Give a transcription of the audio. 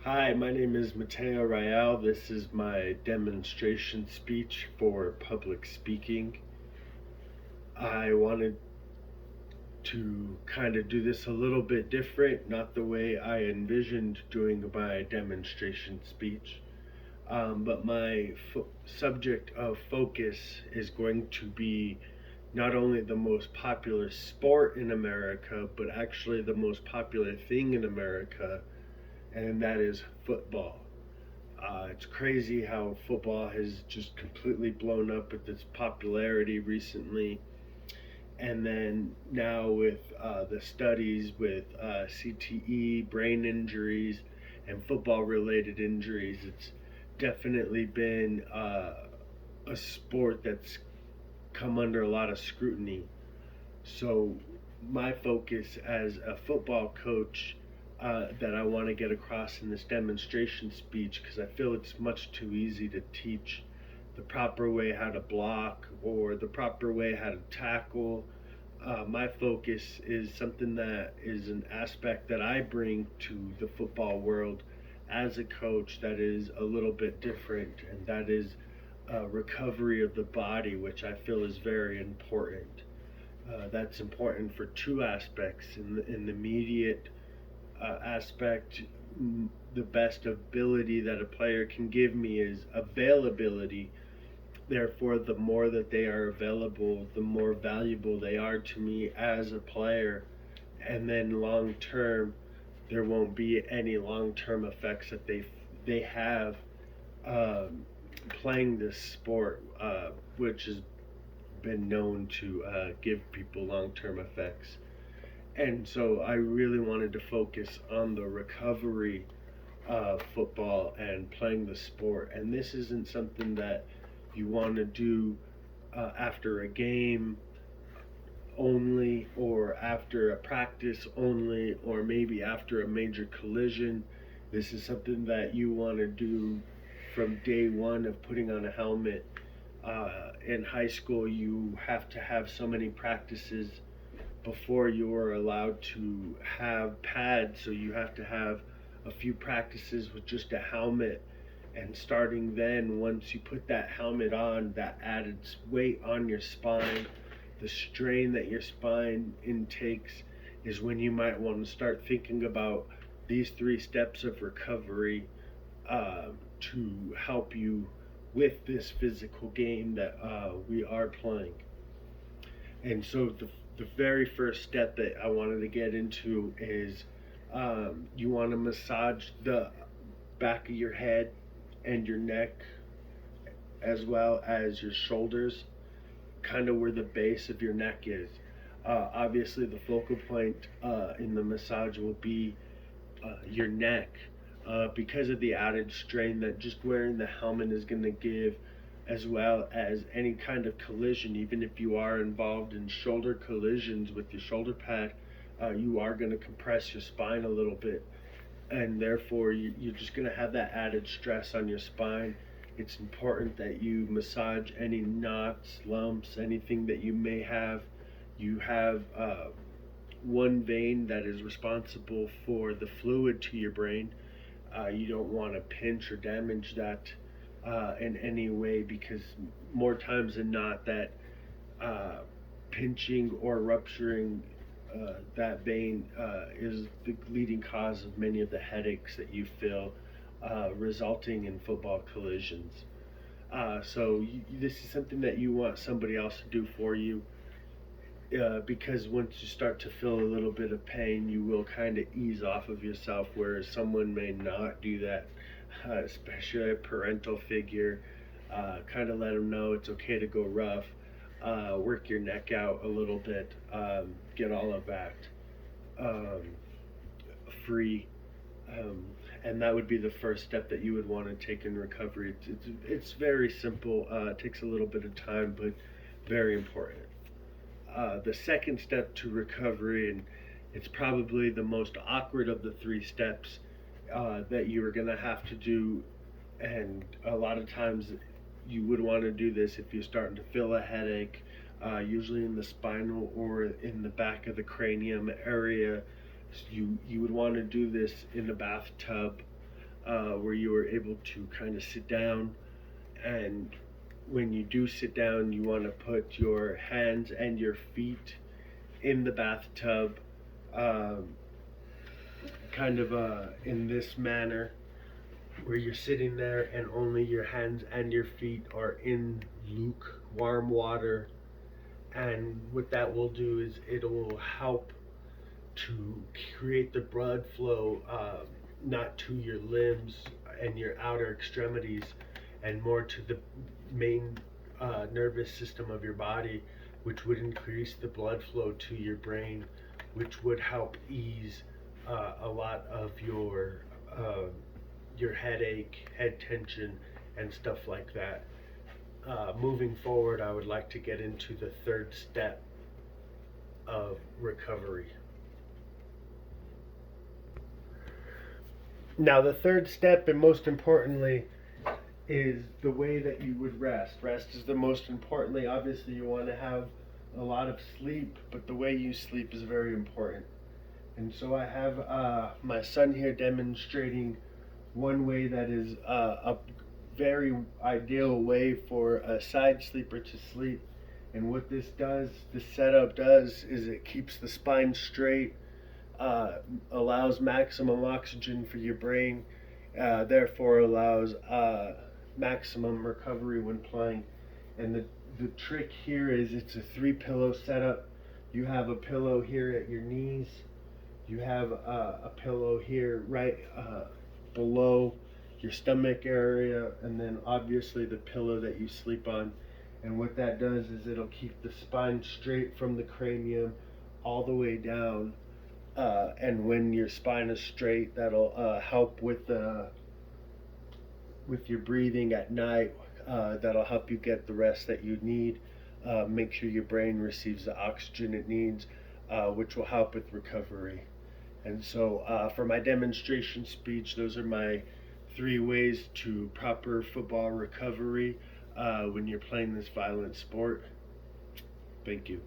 Hi, my name is Mateo Rael. This is my demonstration speech for public speaking. I wanted to kind of do this a little bit different, not the way I envisioned doing my demonstration speech. But my subject of focus is going to be not only the most popular sport in America, but actually the most popular thing in America, and that is football. It's crazy how football has just completely blown up with its popularity recently. And then now with the studies with CTE, brain injuries, and football related injuries, it's definitely been a sport that's come under a lot of scrutiny. So, my focus as a football coach that I want to get across in this demonstration speech, because I feel it's much too easy to teach the proper way how to block or the proper way how to tackle. My focus is something that is an aspect that I bring to the football world as a coach that is a little bit different, and that is recovery of the body, which I feel is very important. That's important for two aspects. In the immediate aspect, the best ability that a player can give me is availability. Therefore, the more that they are available, the more valuable they are to me as a player. And then long term, there won't be any long term effects that they have um, playing this sport, which has been known to give people long term effects. And so I really wanted to focus on the recovery of football and playing the sport. And this isn't something that you want to do after a game only, or after a practice only, or maybe after a major collision. This is something that you want to do from day one of putting on a helmet. In high school, you have to have so many practices before you are allowed to have pads, so you have to have a few practices with just a helmet. And starting then, once you put that helmet on, that added weight on your spine, the strain that your spine intakes, is when you might want to start thinking about these three steps of recovery uh, to help you with this physical game that we are playing. And so the very first step that I wanted to get into is you want to massage the back of your head and your neck, as well as your shoulders, kind of where the base of your neck is. Obviously, the focal point in the massage will be your neck, because of the added strain that just wearing the helmet is going to give, as well as any kind of collision. Even if you are involved in shoulder collisions with your shoulder pad, you are going to compress your spine a little bit, and therefore you're just going to have that added stress on your spine. It's important that you massage any knots, lumps, anything that you may have. You have one vein that is responsible for the fluid to your brain. You don't want to pinch or damage that in any way, because more times than not, that uh, pinching or rupturing that vein is the leading cause of many of the headaches that you feel, resulting in football collisions. This is something that you want somebody else to do for you, because once you start to feel a little bit of pain, you will kind of ease off of yourself, whereas someone may not do that, especially a parental figure. Kind of let them know it's okay to go rough, work your neck out a little bit, get all of that um, free. Um, and that would be the first step that you would want to take in recovery. It's very simple, it takes a little bit of time, but very important. The second step to recovery, and it's probably the most awkward of the three steps that you are going to have to do, and a lot of times you would want to do this if you're starting to feel a headache, usually in the spinal or in the back of the cranium area. You would want to do this in the bathtub. where you are able to kind of sit down. And when you do sit down, you want to put your hands and your feet in the bathtub, um, kind of in this manner, where you're sitting there and only your hands and your feet are in lukewarm water. And what that will do is it will help to create the blood flow, not to your limbs and your outer extremities, and more to the main nervous system of your body, which would increase the blood flow to your brain, which would help ease a lot of your headache, head tension, and stuff like that. Moving forward, I would like to get into the third step of recovery. Now, the third step, and most importantly, is the way that you would rest. Rest is the most importantly. Obviously, you want to have a lot of sleep, but the way you sleep is very important. And so I have my son here demonstrating one way that is a very ideal way for a side sleeper to sleep. And what this setup does, is it keeps the spine straight, allows maximum oxygen for your brain, therefore allows maximum recovery when playing. And the trick here is it's a 3-pillow setup. You have a pillow here at your knees. You have a pillow here right below your stomach area, and then obviously the pillow that you sleep on. And what that does is it'll keep the spine straight from the cranium all the way down. And when your spine is straight, that'll help with your breathing at night. That'll help you get the rest that you need. Make sure your brain receives the oxygen it needs, which will help with recovery. And so, for my demonstration speech, those are my 3 ways to proper football recovery when you're playing this violent sport. Thank you.